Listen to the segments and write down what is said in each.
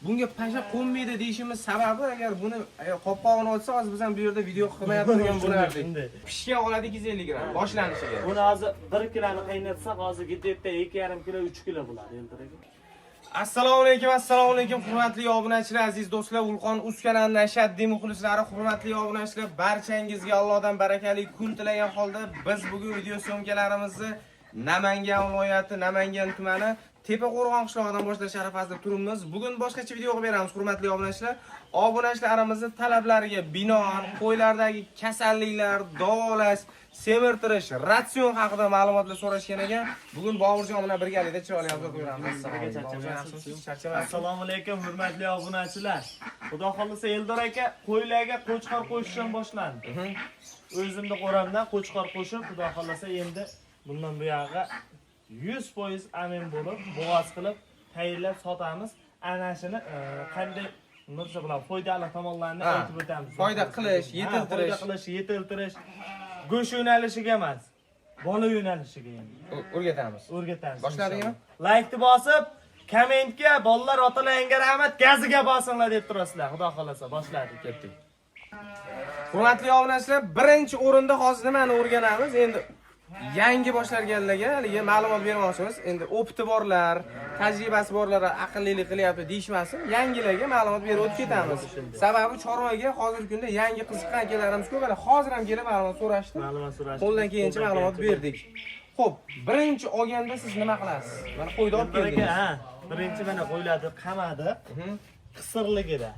bunga pasha qo'nmaydi deyishimiz sababi agar buni qopqog'ini olsa hozir biz ham bu yerda video qilmayotgan bo'lardik. Pishgan oladi 250 gram boshlanishiga. Buni hozir 1 kiloni qaynatsak, hozir gidetda 2,5 kilo, 3 kilo bo'ladi eltiraga. Assalomu alaykum hurmatli obunachilar, aziz do'stlar, Vulqon Uz kanalining ashaddiy muxlislari, hurmatli obunachilar, barchangizga Allohdan barakali kun tilagan holda biz bugun video syomkalarimizni Namangan viloyati, Namangan tumani Tepaqo'rg'on qishlog'idan boshlash arafasida turibmiz. Bugun boshqacha video qilib beramiz, hurmatli obunachilar. Obunachilarimizning talablariga binoan qo'ylardagi kasalliklar, davolash, semirtirish, ratsion haqida ma'lumotlar so'rashgan ekan. Bugun Boburjon bilan birgalikda chiroyli obzor ko'ramiz. Assalomu alaykum hurmatli obunachilar. Xudo xolisa Eldor aka qo'ylarga qo'chqor qo'shishdan boshlandi. O'zimda qo'ramdan qo'chqor qo'shib, xudo xolisa endi bundan bu yoqqa 100% amin bo'lib, bo'g'oz qilib, tayyorlab sotamiz. Ana shuni qanday nursa bilan foydali tomonlarini aytib o'tamiz. Foyda qilish, yetiltirish, go'sht yo'nalishiga emas, bola yo'nalishiga endi o'rgatamiz. Boshladingmi? Like bosib, kommentga bolalar otalarga rahmat, gaziga bosinglar deb turasizlar. Xudo xolasa boshladik, ketdik. Hurmatli obunachilar, birinchi o'rinda hozir nimani o'rganamiz? Endi yangi boshlarganlarga haliga ma'lumot bermoqchimiz. Endi opti borlar, tajribasi borlar aqllilik qilyapti deyishmasin. Yangilarga ma'lumot berib o'tib ketamiz. Sababi Chorvoyga hozirgi kunda yangi qiziqqan akalarimiz ko'p. Hozir ham kelib ma'lumot so'rashdi. Qo'ldan kelgancha ma'lumot berdik. Xo'p, birinchi olganda siz nima qilasiz? Mana qo'yni olib keldingiz. Birinchi mana qo'ylarni qamadi. Qisirligida.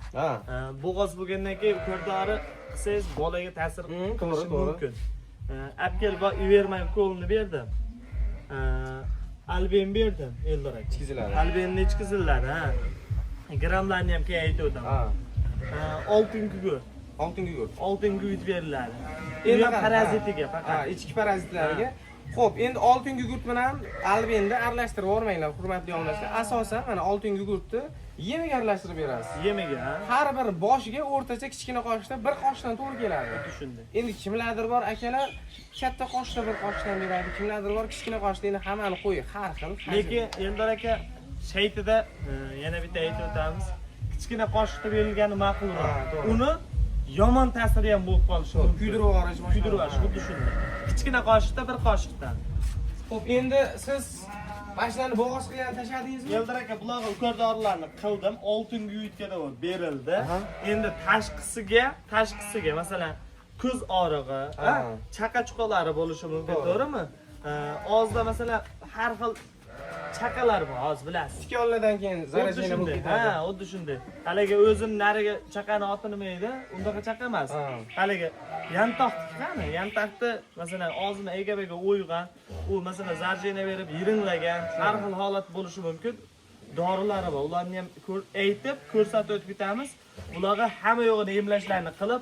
Bo'g'oz bo'lgandan keyin ko'rdori qilsangiz bolaga ta'sir qilishi mumkin. Apkel va Iverman kolni berdim. Alben berdim, Eldor aka. Chiziladi. Albenni chiziladi, Gramlarni ham keyin aytib o'taman. Oltin gugurt. Oltin gugurt beriladi. Endi parazitiga faqat. Ichki parazitlariga. Xo'p, endi oltin gugurt bilan albenni aralashtirib yormanglar, hurmatli obunachilar. Asosan mana oltin gugurtni yemaga aralashtirib berasiz. Yemaga, har bir boshiga o'rtacha kichkina qoshda bir qoshdan to'g'ri keladi. Tushundim. Endi kimlardir bor akalar katta qoshda bir qoshdan beradi, kimlardir bor kichkina qoshda. Endi hammani qo'y har xil. Lekin Eldor aka shaytida yana bitta aytib o'tamiz. Kichkina qoshda berilgani ma'qulroq. Uni yomon ta'siri ham bo'lib qolishi mumkin. Kuydirib yuborish, xuddi shunday. Kichkina qoshiqda bir qoshiqdan. Xo'p, endi siz mashlarni bo'g'oz qilgan tashladingizmi? Eldor aka, bularga ukordorlarni qildim, oltin guyutgada berildi. Endi tashqisiga, masalan, ko'z og'rig'i, chaqa chuqalari bo'lishi mumkin, to'g'rimi? Og'izda masalan har xil chaqalar bor, hozir bilasiz. Tikonlardan keyin zarajani bo'lib ketadi. Xuddi shunday. Haliga o'zim nariga chaqani oti nima edi? Undaqa chaqa emas. Haliga yantoqni masalan og'zini egab-egab o'ygan, u masalan zarjina berib yiringlagan, har xil holat bo'lishi mumkin. Dorilari bor. Ularni ham aytib, ko'rsatib o'tib ketamiz. Ularga hamma yo'g'ini emlashlarni qilib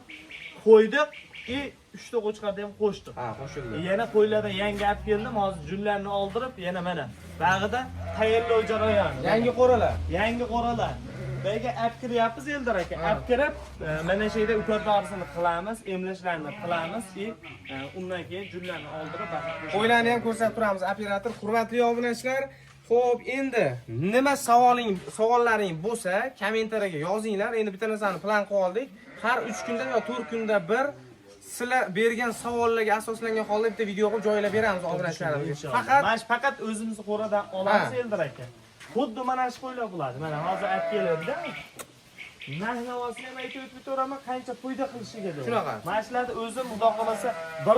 qo'ydik. 3 ta qo'chqarni ham qo'shdik. Qo'shildi. Yana qo'ylardan yangi olib keldim, hozir junlarni oldirib, yana mana bag'ida tayyorlov jarayoni. Yangi qo'ralar. Bega olib kiryapmiz Eldor aka. Olib kirib, mana shu yerda ukor dorisini qilamiz, emlashlarni qilamiz, undan keyin junlarni oldirib, qo'ylarni ham ko'rsatib turamiz, operator. Hurmatli obunachilar, xo'p, endi nima savollaring bo'lsa, kommentariyaga yozinglar. Endi bitta narsani plan qilib oldik. Har 3 kunda yo 4 kunda bir sizlar bergan savollarga asoslangan holda bitta video qilib joylab beramiz obunachilarimizga. Faqat o'zimizni qo'radan olamiz Eldor aka. Xuddi mana shu qo'ylar bo'ladi. Mana hozir olib keldim-da. Narx-navosini ham aytib o'tiraman, qancha foyda qilishiga deb. Shunaqa. Mana shularni o'zim xudo xolasa bir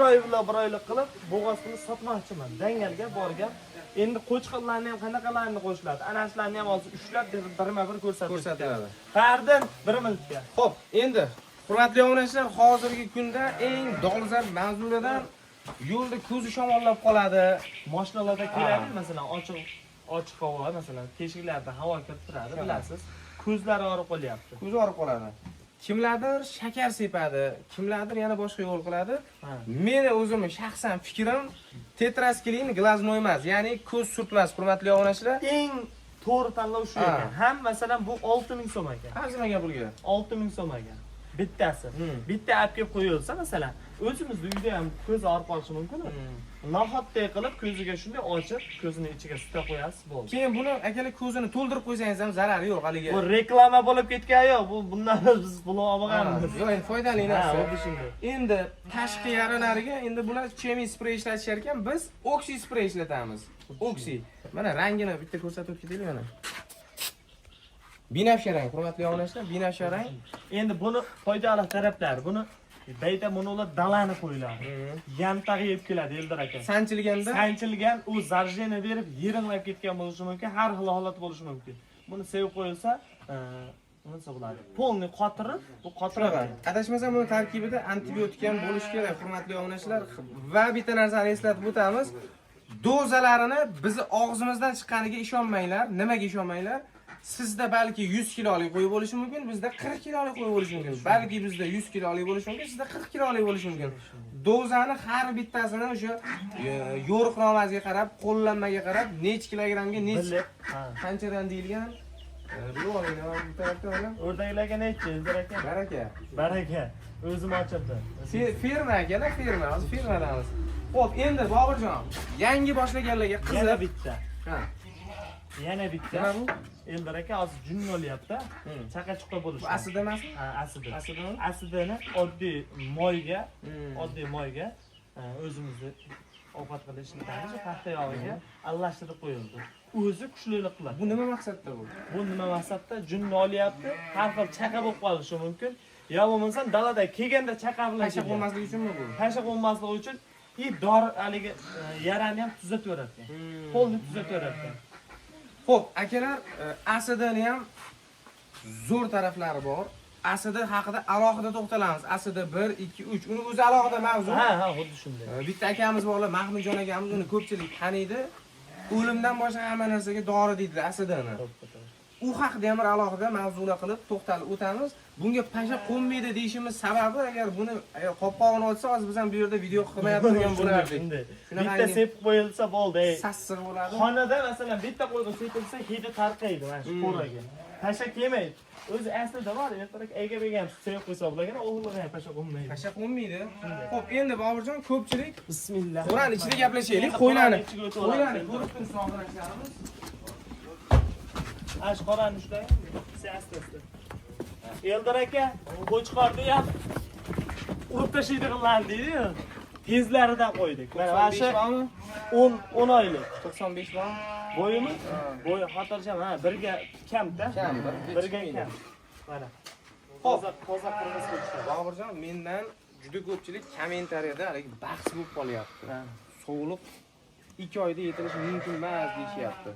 oylik qilib bo'g'oz qilib sotmoqchiman. Dangalga borgan. Endi qo'chqorlarni ham qanaqalarini qo'shiladi. Ana shularni ham hozir ushlab birma-bir ko'rsatiladi. Qardan 1 minutga. Xo'p, endi hurmatli obunachilar, hozirgi kunda eng dolzarb mavzulardan yo'lda ko'zi shamollab qoladi. Mashinalarda keladi, masalan, ochiq havo, masalan, teshiklarda havo kirib turadi, bilasiz. Ko'zlari og'rib qolyapti. Ko'zi og'rib qoladi. Kimlardir shakar sepadi, kimlardir yana boshqa yo'l qiladi. Meni o'zimning shaxsan fikrim tetrasklein glaznoy emas, ya'ni ko'z surtmas, hurmatli obunachilar. Eng to'g'ri tanlov shu ekan. Ham masalan bu 6000 so'm ekan. Arzimagan pulga. 6000 so'm ekan. bittasi. Bitta olib kelib qo'yilsa, masalan, o'zimizni uyda ham ko'zi og'rib qolishi mumkin. Nahotday qilib ko'ziga shunday ochib, ko'zini ichiga suta qo'yasiz, bo'ldi. Keyin buni akalar ko'zini to'ldirib qo'ysangiz ham zarari yo'q haligi. Bu reklama bo'lib ketgan yo'q. Bundan biz pul olmaganmiz. Yo'q, endi foydali narsa. Xuddi shunday. Endi tashqi yaranariga endi bular chemiy sprey ishlatishar ekan, biz oksi sprey ishlatamiz. Oksi. Mana rangini bitta ko'rsatib ketaylik mana. Binafsha rang, hurmatli obunachilar, binafsha rang. Endi buni foydali taraflari, buni bayda buni ular dalani qo'yiladi. Yantag'i yeb keladi Eldor aka. Sanchilgan, u zarjeni berib, yiringlab ketgan bo'lishi mumkin, har xil holat bo'lishi mumkin. Buni sevib qo'yilsa, nima bo'ladi? Polni qotirib, bu qotiradi. Adashmasam buni tarkibida antibiotik ham bo'lishi kerak, hurmatli obunachilar. Va bitta narsani eslatib o'tamiz. Dozalarini bizni og'zimizdan chiqqaniga ishonmanglar. Nimaga ishonmanglar? Sizda balki 100 kilolik qo'y bo'lishi mumkin, bizda 40 kilolik qo'y bo'lishi mumkin. Balki bizda 100 kilolik bo'lishi mumkin, sizda 40 kilolik bo'lishi mumkin. Dozani har bittasini o'sha yo'riqnomasiga qarab, qo'llanmaga qarab, necha kilogrammga necha qanchadan deyilgan. Bilib oling, bu tarafda mana. O'rdaklarga necha, Eldor aka? Baraka. Baraka. O'zim ochibdi. Firma akalar, firma, hozir firmadamiz. Xo'p, endi Boburjon, yangi boshlaganlarga qiziq yana bitta. Ha. Yana bitta. Nima bu? Eldor aka hozir jun olyapti. Chaqa-chuqa bo'lishi. Bu aslida emasmi? Ha, aslida. Aslidami? Aslidani oddiy moyga o'zimizni ovqat qilishni ta'minlash paxta yog'iga aralashtirib qo'yildi. O'zi kuchlilik qiladi. Bu nima maqsadda bu? Bu nima maqsadda? Junni olyapti, har xil chaqa bo'lib qolishi mumkin. Yo bo'lmasa dalada kelganda chaqa bilan Tasha bo'lmasligi uchunmi bu? Tasha bo'lmasligi uchun dori haligi yarani ham tuzataveradi. Qo'lni tuzataveradi. Xo'p, akalar, asidini ham zo'r taraflari bor. Asidi haqida alohida to'xtalamiz. Asidi 1, 2, 3. Uni o'zi alohida mavzu. Ha, xuddi shunday. Bitta akamiz borlar, Mahmudjon akamiz, uni ko'pchilik taniydi. O'limdan boshqa hamma narsaga dori deydilar asidini. U haqida ham bir alohida mavzular qilib to'xtalib o'tamiz. Bunga pasha qo'nmaydi deyishimiz sababi, agar buni qopqog'ini olsa, hozir biz ham bu yerda video qilmayotib turgan bo'lardik. Bitta sepib qo'yilsa bo'ldi. Sassiq bo'ladi. Xonada masalan bitta qo'yga sepilsa, hidi tarqaydi mana shu qo'raga. Pasha kelmaydi. O'zi aslida bor, ertaroq ega bergan sevib qo'ysa bo'lagan, o'g'illar ham pasha qo'nmaydi. Pasha qo'nmaydi. Xo'p, endi Boburjon ko'pchilik bismillah. Qo'ran ichida gaplashaylik, qo'ylarni. Qo'ylarni ko'rib turibsiz obunachilarimiz. Ash qorani ushlang. Asta-asta. Eldor aka, qo'chqorni ham urib tashlaydiganlar deydi-yu. Tezlaridan qo'ydik. Mana shu 10 oylik. 95 bormi? Bo'yimi? Bo'yi xotirjam, ha, birga kamda. Birga kam. Mana. Toza qirg'iz qo'chqor. Boburjon, mendan juda ko'pchilik kommentariyada haligi bahs bo'lib qolyapti. Sovuliq 2 oyda yetilishi mumkin emas deyishyapti.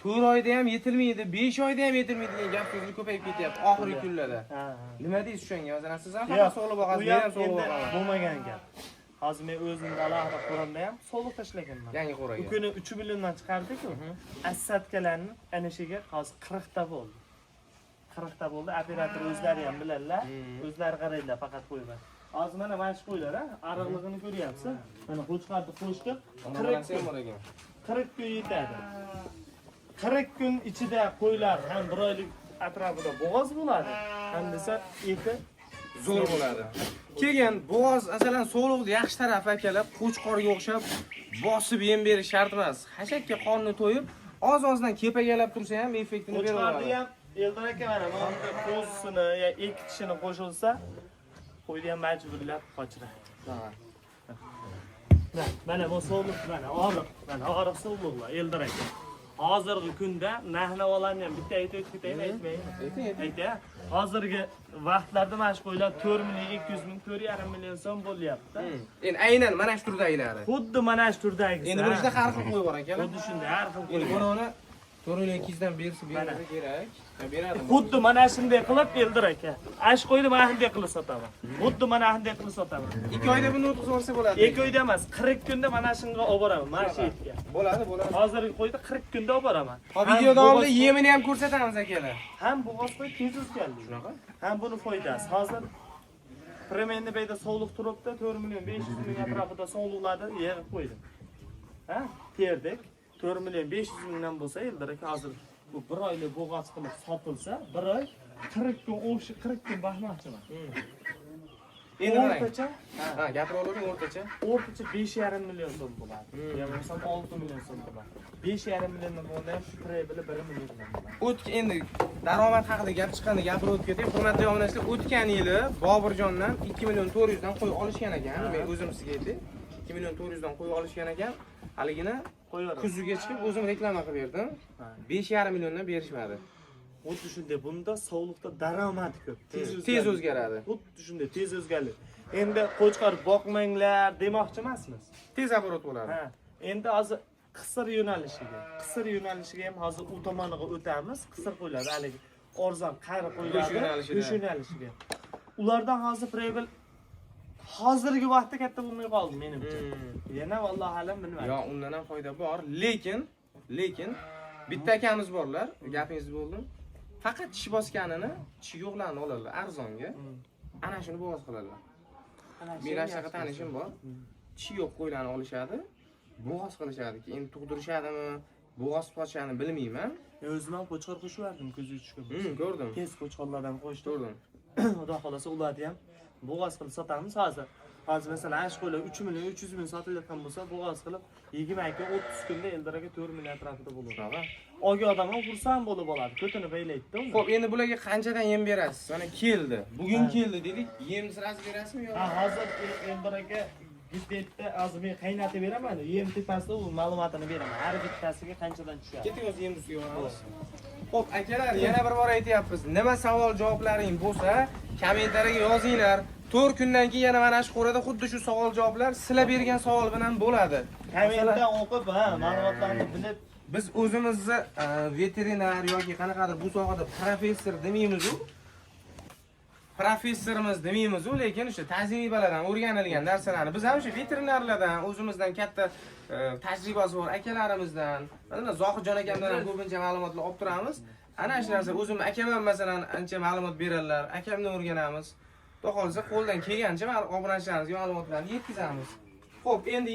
4 oyda ham yetilmaydi, 5 oyda ham yetilmaydi degan gap so'zlar ko'payib ketyapti oxirgi kunlarda. Nima deysiz shunga? Masalan, siz ham faqat sog'liq boqasiz, men ham sog'liq boqaman. Bo'lmagan gap. Hozir men o'zimni alohida qo'ramda ham sog'liq tashlaganman. Yangi qo'raga. U kuni 3 milliondan chiqardik-ku. Assatkalarni ana shuga hozir 40 ta bo'ldi. 40 ta bo'ldi. Operator o'zlari ham biladilar. O'zlari qaraydilar faqat qo'yib. Hozir mana shu qo'ylar, ariqligini ko'ryapsiz. Mana qo'chqarni qo'shdik. 40 kun yetadi. 40 kun ichida qo'ylar ham 1 oylik atrofida bo'g'oz bo'ladi. Ham desa eti zo'r bo'ladi. Keyin bo'g'oz, masalan, sog'liqni yaxshi tarafi akalar, qo'chqorga o'xshab bosib yem berish shart emas. Hashakka qonni to'yib, oz-ozdan kepagalab tursa ham effektini beradi. Qo'chqorni ham Eldor aka mana bunga qo'zisini yo ikkitishini qo'shilsa, qo'yni ham majburlab qochiradi. Mana bu sog'liq, mana og'riq sog'liqlar Eldor aka. Hozirgi kunda narx-navolarni ham bitta aytib ketaymi, aytmaymi? Aytay. Hozirgi vaqtlarda mana shu qo'ylar 4 million 200 ming, 4,5 million so'm bo'lyapti. Endi aynan mana shu turdagilari. Xuddi mana shu turdagisi. Endi buningda har xil qo'y bor akalar. Xuddi shunday har xil qo'y. Endi buni 4 million 200 dan bersa beradi kerak. Beradi. Xuddi mana shunday qilib Eldor aka. Ash qo'yni mana shunday qilib sotaman. Xuddi mana shunday qilib sotaman. 2 oyda buni o'tkazib olsa bo'ladi. 2 oyda emas, 40 kunda mana shunga olib boraman. Mana shu yerga. Bo'ladi. Hozirgi qo'yni 40 kunda olib boraman. Hop, video davomida yemini ham ko'rsatamiz akalar. Ham bo'g'oz qo'y tez o'sgandi. Shunaqa? Ham buni foydasi. Hozir Premenni beyda sog'liq turibdi, 4 million 500 ming atrofida sog'liqlarni yig'ib qo'ydim. Ha? Terdik. 4 million 500 mingdan bo'lsa, Eldor aka hozir bu 1 oylik bo'g'oz qilib sotilsa, 1 oy 40 kun o'shi 40 kun baxmoqchiman. Endi qarang. O'rtacha, Ha, gapiravering o'rtacha. o'rtacha 5,5 million so'm bo'ladi. Yo bo'lmasam 6 million so'm bo'ladi. 5,5 milliondan bo'lganda ham shu trebili 1 million bo'ladi. Endi daromad haqida gap chiqqanda gapirib o'tib ketay. Hurmatli obunachilar, o'tgan yili Boburjondan 2 million 400 dan qo'y olishgan ekan. Men o'zim sizga aytay. 2 million 400 dan qo'y olishgan ekan. Haligini Qo'yaver. kuzuga chiqib o'zim reklama qilib berdim. 5,5 milliondan berishmadi. Xuddi shunday bunda sog'liqda daromad ko'p. Tez o'zgaradi. Xuddi shunday tez o'zgaradi. Endi qo'chqor boqmanglar demoqchi emasmiz. Tez оборот bo'ladi. Ha, endi hozir qisir yo'nalishiga ham hozir u tomoniga o'tamiz. Qisir qo'yiladi haligi arzon qari qo'yiladi. Go'sht yo'nalishiga. Ulardan hozir prebil hozirgi vaqtda katta bo'lmay qoldi menimcha. Yana vallohi alam bilmayman. Yo, undan ham foyda bor, lekin bitta akamiz borlar, gapingizni bo'ldim. Faqat tish bosganini, tish yo'qlarini oladilar arzonga. Ana shuni bo'g'oz qiladilar. Men shunaqa tanishim bor. Tish yo'q qo'ylarni olishadi, bo'g'oz qilishadi. Endi tug'dirishadimi, bo'g'oz qochishadimi bilmayman. O'zim ham qo'chqor qo'shivardim ko'zga tushgan. Ko'rdim. Tez qo'chqorlardan qo'shdim. Ko'rdim. Xudo xolasa ularni ham bo'g'oz qilib sotamiz hozir. Hozir masalan ash qo'ylar 3 million 300 ming sotilayotgan bo'lsa, bo'g'oz qilib 22-30 kunda Eldiraga 4 million atrofida bo'ladi. Olgan odam ham xursand bo'lib oladi. Ko'tini baylaydi-da. Xo'p, endi bularga qanchadan yem berasiz? Mana keldi. Bugun keldi dedik. Yem sirasi berasizmi yo'qmi? Ha, hozir Eldiraga gittetda hozir men qaynatib beraman. Yem tepasida u ma'lumotini beraman. Har bittasiga qanchadan tushadi. Keting o'zi yem ustiga olamiz. Xo'p, akalar, yana bir bor aytyapmiz. Nima savol javoblarining bo'lsa, kommentariyaga yozinglar. 4 kundan keyin yana mana shu qo'rada xuddi shu savol javoblar sizlar bergan savol bilan bo'ladi. Kommentdan o'qib, ma'lumotlarni bilib biz o'zimizni veterinar yoki qanaqadir bu sohada professor demaymiz-ku. Professorimiz demaymiz-ku, lekin o'sha tajribalardan o'rganilgan narsalarni biz ham o'sha veterinarlardan, o'zimizdan katta tajribasi bor akalarimizdan, mana Zohidjon akamdan ham ko'pincha ma'lumotlar olib turamiz. Ana shu narsa o'zim akam ham masalan ancha ma'lumot beradilar, akamdan o'rganamiz. Xudo xolisa qo'ldan kelgancha obunachilarimizga ma'lumotlarni yetkazamiz. Xo'p, endi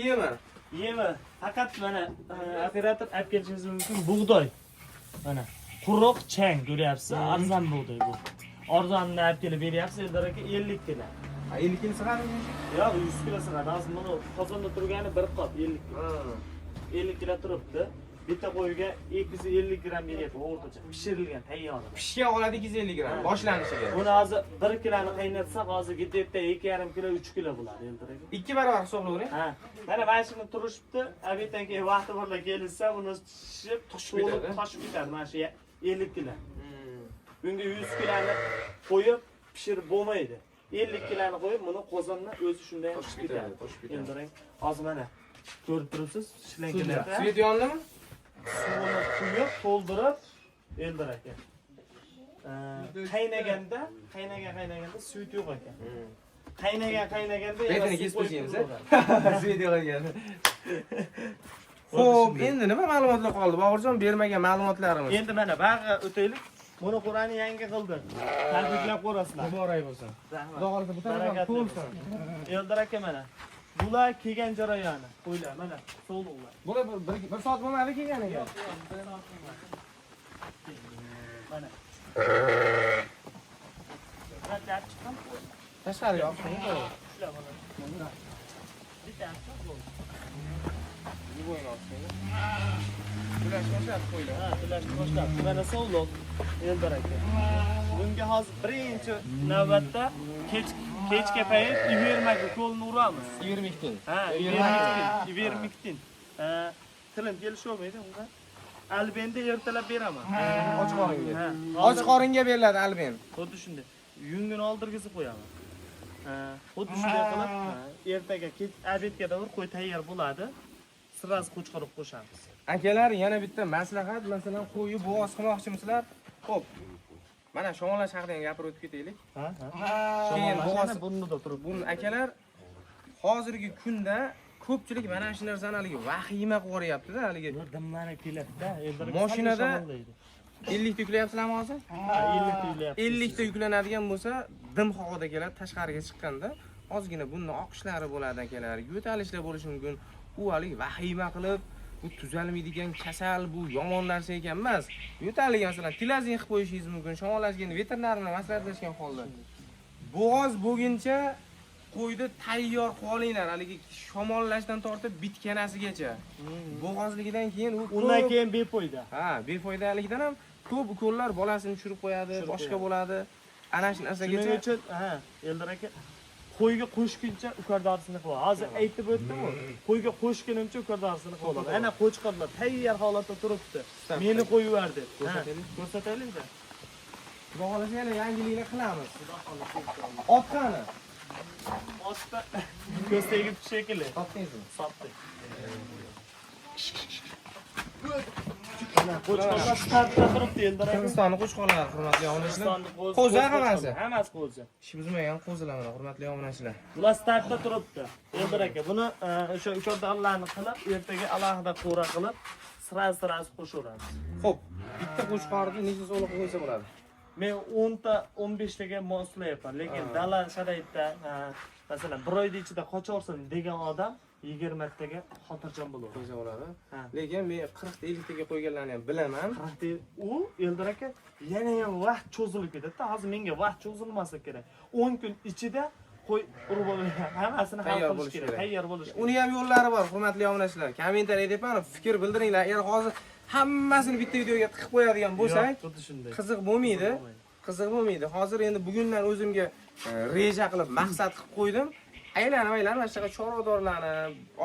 yemi faqat mana operator olib kelishingiz mumkin bug'doy. Mana quruq chang ko'ryapsiz, arzon bug'doy bu. Arzonni olib kelib beryapsiz, Eldiraga 50 kilo. 50 kilo sig'adimi? Yo'q, 100 kilo sig'adi. Hozir buni qozonda turgani bir qop 50 kilo. 50 kilo turibdi. Bitta qo'yga 250 gram beryapti o'rtacha. Pishirilgan, tayyor. Pishgan oladi 250 gram boshlanishiga. Buni hozir 1 kiloni qaynatsak, hozir gidetda 2,5 kilo, 3 kilo bo'ladi Eldiraga. 2 barobar hisoblayvering. Ha. Mana mana shuni turishibdi. Abitdan keyin vaqti borlar kelsa, uni shishib, toshib ketadi. Mana shu 50 kilo. Bunga 100 kiloni qo'yib pishirib bo'lmaydi. 50 kiloni qo'yib, buni qozondan o'zi shunday toshib ketadi. Eldirang. Hozir mana ko'rib turibsiz, shlankalarda. Svet yondimi? Suvini quyib, to'ldirib Eldiraga. Qaynaganda sut yo'q ekan. Qaynaganda Betini kesib qo'yamiz, svet yo'q ekan. Xo'p, endi nima ma'lumotlar qoldi? Boburjon bermagan ma'lumotlarimiz. Endi mana bag'i o'taylik. Buni Qur'onni yangi qildi. Tabriklab ko'rasizlar. Muborak bo'lsin. Xudo xolisa bu tarafdan to'lsin. Eldir aka mana. Bular kelgan jarayoni. Qo'ylar mana, so'lug'lar. Bular bir soat bo'lmadi kelganiga. Mana. Qancha chiqqan? Tashqariga olib qo'ying. Shular mana. Bitta bo'ldi. Bu bo'yin olsin. Tulashni boshlab qo'ylar. Ha, tulashni boshlab. Mana so'lug' Eldor aka. Bunga hozir birinchi navbatda kechga payt ivermaga qo'lni uramiz. Ivermektin. Ha, ivermektin. Tilim kelisholmaydi unga. Albenda ertalab beraman. Och qoringa. Och qoringa beriladi alben. Xuddi shunday. Yungini oldirgizib qo'yaman. Xuddi shunday qilib, ertaga obedga davr qo'y tayyor bo'ladi. Sirasi qo'chqorib qo'shamiz. Akalar, yana bitta maslahat, masalan, qo'yni bo'g'oz qilmoqchimisizlar? Xo'p. Mana shomolash haqida gapirib o'tib ketaylik. Keyin bo'g'oz burnida turib. Bu akalar hozirgi kunda ko'pchilik mana shu narsani haligi vahima qilib yuboryapti-da, haligi Dimlari keladi-da. Mashinada 50 ta yuklayapsizlarmi hozir? 50 ta yuklayapsiz. 50 ta yuklanadigan bo'lsa, dim havoda keladi, tashqariga chiqqanda ozgina bunning oqishlari bo'ladi akalar, yo'talishlar bo'lishi mumkin. U haligi vahima qilib bu tuzalmaydigan kasal, bu yomon narsa ekan emas. Yo'taliga masalan tilazin qilib qo'yishingiz mumkin. Shamolashganda veterinar bilan maslahatlashgan holda. Bo'g'oz bo'lguncha qo'yni tayyor qolinglar, haligi shamollashdan tortib bitkanasigacha. Bo'g'ozligidan keyin u undan keyin befoyda. Ha, befoydaligidan ham ko'p ukollar bolasini tushirib qo'yadi, boshqa bo'ladi. Ana shu narsagacha. Shuning uchun, Eldor aka, qo'yga qo'shguncha ukor dorisini qiladi. Hozir aytib o'tdim-ku, qo'yga qo'shgunimcha ukor dorisini qiladi. Ana qo'chqorlar tayyor holatda turibdi. Meni qo'yib deb. Ko'rsataylik-da. Xudo xolasa yana yangiliklar qilamiz. Ot qani? Otda ko'z tegib shekilli. Sotdingizmi? Sotdik. Ana qo'chqorlar startda turibdi Eldor aka. Hindistonning qo'chqorlari, hurmatli obunachilar. Hindistonning Qo'zi hammasi. Hammasi qo'zi. Ish buzmagan qo'zilar mana, hurmatli obunachilar. Bular startda turibdi. Eldor aka, buni o'sha ukordorlarni qilib, ertaga alohida qo'ra qilib, sira-sira qo'shaveramiz. Xo'p, bitta qo'chqorni necha so'mga qo'ysa bo'ladi? Men 10 ta 15 taga moslayapman, lekin dala sharoitda masalan 1 oyda ichida qochorsin degan odam 20 taga xotirjam bo'ladi. Qo'ysa bo'ladi. Lekin men 40 ta 50 taga qo'yganlarni ham bilaman. 40 ta u Eldor aka yana ham vaqt cho'zilib ketadi. Hozir menga vaqt cho'zilmasa kerak. 10 kun ichida qo'y urib hammasini hal qilish kerak. Tayyor bo'lish kerak. Uni ham yo'llari bor, hurmatli obunachilar. Kommentariy deyapman, fikr bildiringlar. Agar hozir hammasini bitta videoga tiqib qo'yadigan bo'lsak, xuddi shunday. qiziq bo'lmaydi. Qiziq bo'lmaydi. Hozir endi bugundan o'zimga reja qilib, maqsad qilib qo'ydim. Aylanib mana shunaqa chorvadorlarni,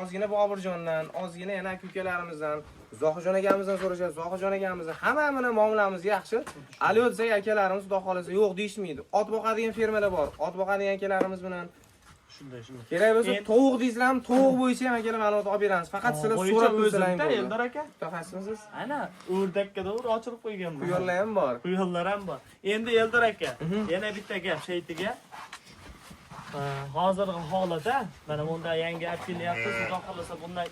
ozgina Boburjondan, ozgina yana ukalarimizdan, Zohirjon akamizdan so'rashadi. Zohirjon akamiz hammamizni muomalamiz yaxshi. Ali o'tsak akalarimiz xudo xolasa yo'q deyishmaydi. Ot boqadigan fermalar bor. Ot boqadigan akalarimiz bilan Shunday. kerak bo'lsa tovuq deysizlar ham tovuq bo'yicha ham akalar ma'lumot olib beramiz. Faqat sizlar so'rab o'zlaring bo'ldi. Eldor aka, Mutaxassisiz? ana o'rdakka to'g'ri ochirib qo'yganman. Quyonlar ham bor. Quyonlar ham bor. Endi Eldor aka, yana bitta gap shaytiga. Hozirgi holatda mana bunda yangi appilyapti. Xudo xolasa bundan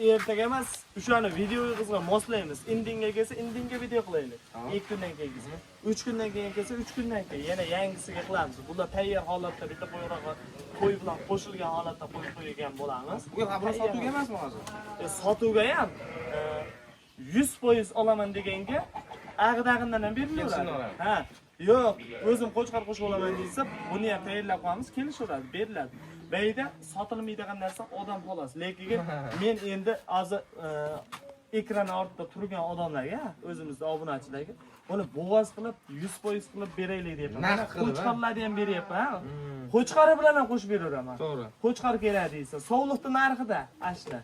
ertaga emas, o'shani videoyingizga moslaymiz. Indinga kelsa, indinga video qilaylik. 2 kundan keyin kelsa, 3 kundan keyin kelsa, 3 kundan keyin yana yangisiga qilamiz. Bular tayyor holatda bitta qo'y bilan qo'shilgan holatda qo'yib qo'ygan bo'lamiz. Bu qabul sotuvga emasmi hozir? Sotuvga ham 100% olaman deganga ag'dag'indan ham berilaveradi. Ha, yo'q, o'zim qo'chqor qo'shib olaman desa, buni ham tayyorlab qo'yamiz, kelishaveradi, beriladi. Bayda sotilmaydigan narsa odam xolos. Lekin men endi hozir ekran ortida turgan odamlarga, o'zimizda obunachilarga buni bo'g'oz qilib 100% qilib beraylik deyapman. Qo'chqorlarni ham beryapman. Qo'chqori bilan ham qo'shib beraveraman. To'g'ri. Qo'chqor kerak deysa, sovliqning narxida, ashla.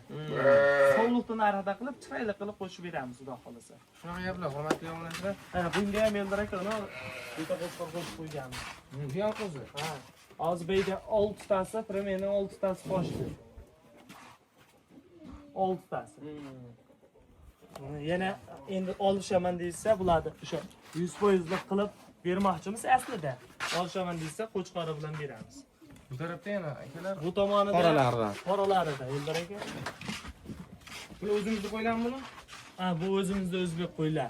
Sovliqning narxida qilib, chiroyli qilib qo'shib beramiz, xudo xolasa. Shunaqa gaplar, hurmatli obunachilar. Mana bunga ham Eldor aka bitta qo'chqor qo'shib qo'yganmiz. Bu ham qo'zi. Ha. Hozir beyda 6 tasi, premeni 6 tasi qo'shdi. 6 tasi. Yana endi olishaman deysa, bularni o'sha 100% qilib bermoqchimiz aslida. Olishaman deysa, qo'chqori bilan beramiz. Bu tarafda yana akalar Bu tomonida qoralarida Eldor aka. Bu o'zimizning qo'ylarmi buni? Ha, bu o'zimizning o'zbek qo'ylar.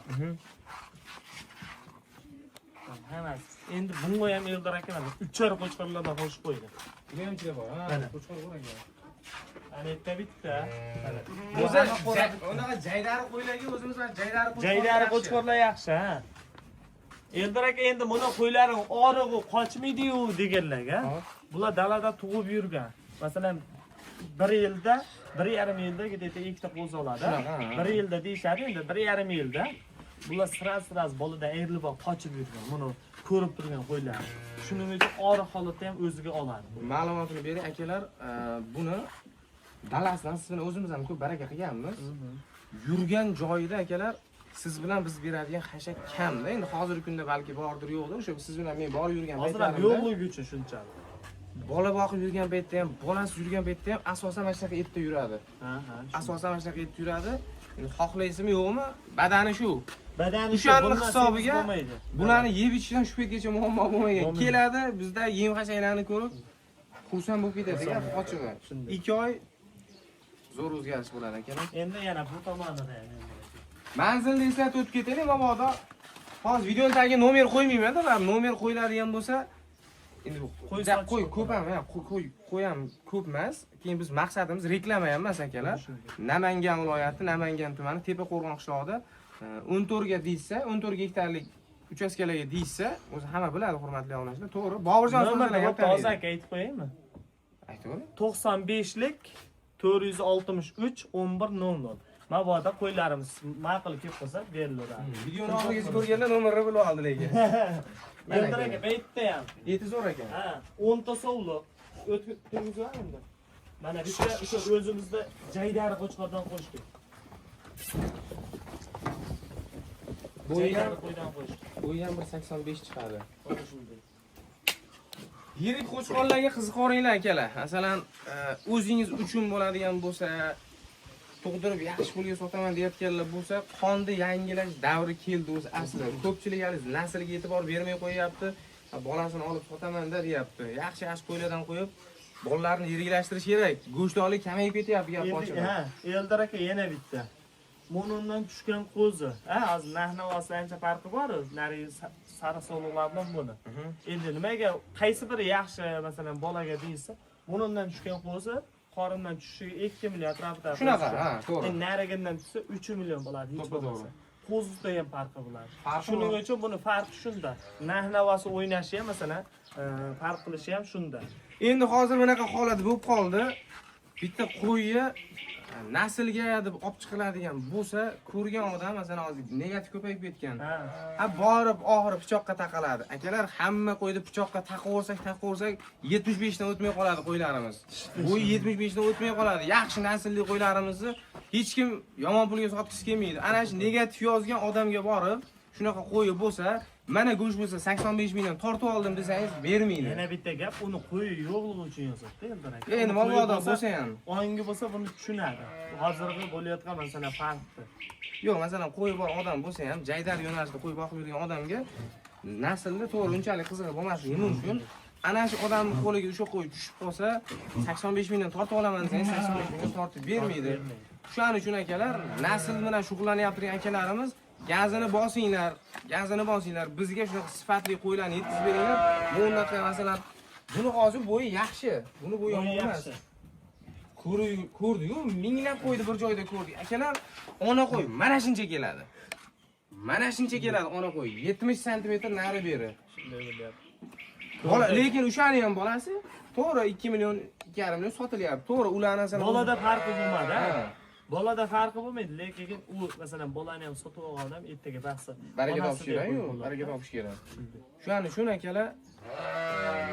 Hammasi. Endi bunga ham Eldor aka 3 qo'chqorlardan qo'shib qo'ydi. Bu ham ichida bor. Ha, qo'chqor bor ekan. Ana bitta. O'zi unaqa jaydari qo'ylarga o'zimiz mana jaydari qo'chqor. Jaydari qo'chqorlar yaxshi, ha. Eldor aka endi buni qo'ylaring orig'i qochmaydi-yu deganlarga. Bular dalada tug'ib yurgan. Masalan 1 yilda, 1,5 yilda gideta ikkita qo'z oladi. 1 yilda deyshadi, endi 1,5 yilda bular sira-siras boladan ayrilib qochib yurgan. Buni ko'rib turgan qo'ylar. Shuning uchun oriq holatda ham o'ziga oladi. Ma'lumotini bering akalar, buni dalasidan siz bilan o'zimiz ham ko'p baraka qilganmiz. Yurgan joyida akalar siz bilan biz beradigan hashak kamda. Endi hozirgi kunda balki bordir, yo'qdir. O'sha siz bilan men borib yurgan paytlarimda yo'qligi uchun shunchalik. Bola boqib yurgan paytda ham, bolasiz yurgan paytda ham asosan mana shunaqa etda yuradi. Asosan mana shunaqa etda yuradi. Endi xohlaysizmi, yo'qmi? Badani shu. Badani shu. O'shaning hisobiga bularni yeb ichishdan shu paytgacha muammo bo'lmagan. Keladi, bizda yem hashaklarni ko'rib xursand bo'lib ketadi. Ochig'i. 2 oy zo'r o'zgarish bo'ladi akalar. Endi yana bu tomonida manzilni eslatib o'tib ketaylik, mabodo. Hozir videoning tagiga nomer qo'ymayman-da, nomer qo'yiladigan bo'lsa, endi bu Qo'y qo'y sotish ko'p ham, qo'y ham ko'p emas. Keyin biz maqsadimiz reklama ham emas akalar. Namangan viloyati, Namangan tumani Tepaqo'rg'on qishlog'ida 14 ga deysa, 14 gektarlik uchastkalarga deysa, o'zi hamma biladi hurmatli obunachilar. To'g'ri. Boburjon so'zlagan ham Toza aka aytib qo'yaymi? Aytavering. 95lik 463 1100. Mabodo qo'ylarimiz ma'qul kelib qolsa beriladi. Videoni oxirigacha ko'rganlar nomerni bilib oldi lekin. Endi aka bu yerda ham. Eti zo'r ekan. Ha, 10 ta sovliq. O'tkazib endi. Mana bitta o'sha o'zimizda jaydari qo'chqordan qo'shdik. Bo'yi ham qo'ydan qo'shdik. 185 chiqadi. Mana shunday. Yirik qo'chqorlarga qiziqoringlar akalar. Masalan, o'zingiz uchun bo'ladigan bo'lsa, tug'dirib yaxshi pulga sotaman deyotganlar bo'lsa, qonni yangilash davri keldi o'zi asli. Ko'pchilik hali naslga e'tibor bermay qo'yapti. Bolasini olib sotaman deyapti. Yaxshi qo'ylardan qo'yib, bolalarni yiriklashtirish kerak. Go'shtdorlik kamayib ketyapti gap ochig'i. Ha, Eldor aka yana bitta. Mo'nundan tushgan qo'zi. Ha, hozir narx-navosi ancha farqi bor. Nari sariqso'liqlar bilan buni. Endi nimaga qaysi biri yaxshi, masalan, bolaga deysa, mo'nundan tushgan qo'zi qorindan tushishiga 2 million atrofida. Shunaqa, ha, to'g'ri. Endi narigindan tushsa 3 million bo'ladi, hech bo'lmasa. Qo'zida ham farqi bo'ladi. Farqi Shuning uchun buni farqi shunda. Narx-navosi o'ynashi ham, masalan, farq qilishi ham shunda. Endi hozir bunaqa holat bo'lib qoldi. Bitta qo'yni naslga deb olib chiqiladigan bo'lsa, ko'rgan odam masalan hozir negativ ko'payib ketgan. Ha, borib oxiri pichoqqa taqaladi. Akalar, hamma qo'yni pichoqqa taqaversak, 75 dan o'tmay qoladi qo'ylarimiz. Bu 75 dan o'tmay qoladi. Yaxshi naslli qo'ylarimizni hech kim yomon pulga sotgisi kelmaydi. Ana shu negativ yozgan odamga borib, shunaqa qo'yi bo'lsa, mana go'sht bo'lsa 85 million tortib oldim desangiz bermaydi. Yana bitta gap, uni qo'yi yo'qligi uchun yozadi, Eldor aka. Endi mabodo bo'lsa ham. Ongi bo'lsa buni tushunadi. Hozirgi bo'layotgan masalan farqi. Yo'q, masalan, qo'yi bor odam bo'lsa ham, jaydar yo'nalishda qo'y boqib yurgan odamga naslda to'g'ri unchalik qiziq bo'lmasligi mumkin. Ana shu odamning qo'liga o'sha qo'y tushib qolsa, 85 million tortib olaman desangiz, 85 million tortib bermaydi. Shuning uchun akalar, nasl bilan shug'ullanyapti akalarimiz, gazini bosinglar, bizga shunaqa sifatli qo'ylarni yetkazib beringlar. Bunaqa masalan, buni hozir bo'yi yaxshi, buni bo'yi yomon emas. Ko'rdi-yu, minglab qo'ydi bir joyda ko'rdik. Akalar, ona qo'y mana shuncha keladi. Mana shuncha keladi ona qo'y, 70 sm nari beri. Shunday bo'lyapti. Bola, lekin o'shani ham bolasi to'g'ri 2 million, 2,5 million sotilyapti. To'g'ri, ularni masalan Bolada farqi bo'lmadi, ha. Bolada farqi bo'lmaydi, lekin u masalan bolani ham sotib olgan odam ertaga bahsi. Baraka topish kerak-ku, baraka topish kerak. Shuni akalar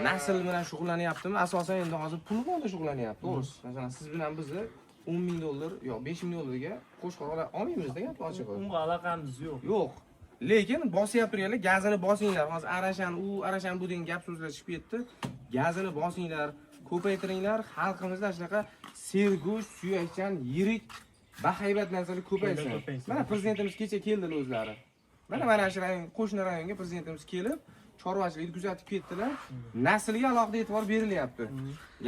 nasl bilan shug'ullanyaptimi? Asosan endi hozir pul bilan shug'ullanyapti, to'g'risi. Masalan, siz bilan bizni 10 ming dollar yo'q 5 ming dollarga qo'shqor olmaymiz-da gap ochig'i. Unga aloqamiz yo'q. Yo'q. Lekin bosyapti turganlar, gazini bosinglar. Hozir arashan bu degan gap so'zlar chiqib ketdi. Gazini bosinglar, ko'paytiringlar. Xalqimizda shunaqa sergo'sh, suyakchan, yirik, bahaybat narsalar ko'paysin. Mana prezidentimiz kecha keldilar o'zlari. Mana shu rayon, qo'shni rayonga prezidentimiz kelib, chorvachilikni kuzatib ketdilar. Naslga alohida e'tibor berilyapti.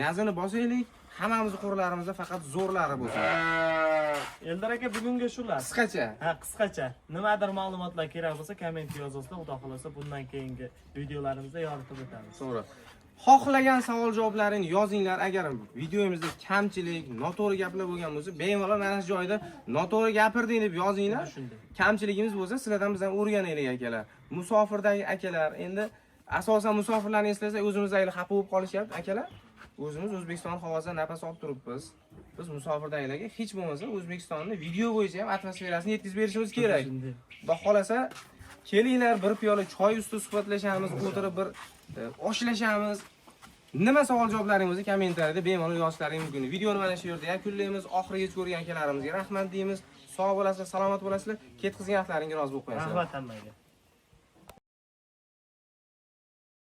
Gazini bosaylik, hammamiz qo'rlarimizda faqat zo'rlari bo'lsin. Eldor aka, bugunga shular. Qisqacha. Ha, qisqacha. Nimadir ma'lumotlar kerak bo'lsa, komment yozinglar. Xudo xolasa bundan keyingi videolarimizda yoritib o'tamiz. To'g'ri. Xohlagan savol-javoblarini yozinglar. Agar videomizda kamchilik, noto'g'ri gaplar bo'lgan bo'lsa, bemalol mana shu joyda noto'g'ri gapirding deb yozinglar. Kamchiligimiz bo'lsa, sizlardan bizdan o'rganaylik akalar. Musofirdagi akalar, endi asosan musofirlarni eslasa, o'zimizdagilar xafa bo'lib qolishyapti akalar. O'zimiz O'zbekiston havosida nafas olib turibmiz. Biz musofirdagilarga hech bo'lmasa O'zbekistonni video bo'yicha ham atmosferasini yetkazib berishimiz kerak. Xudo xolasa, kelinglar, bir piyola choy ustida suhbatlashamiz, o'tirib bir oshlashamiz. Nima savol-javoblaringiz bo'lsa, kommentariyada bemalol yozishlaringiz mumkin. Videoni mana shu yerda yakunlaymiz. Oxirigacha ko'rgan akalarimizga rahmat deymiz. Sog' bo'lasizlar, salomat bo'lasizlar. Ketqizgan vaqtlaringiz rozi bo'lib qo'yasizlar. Rahmat hammaga.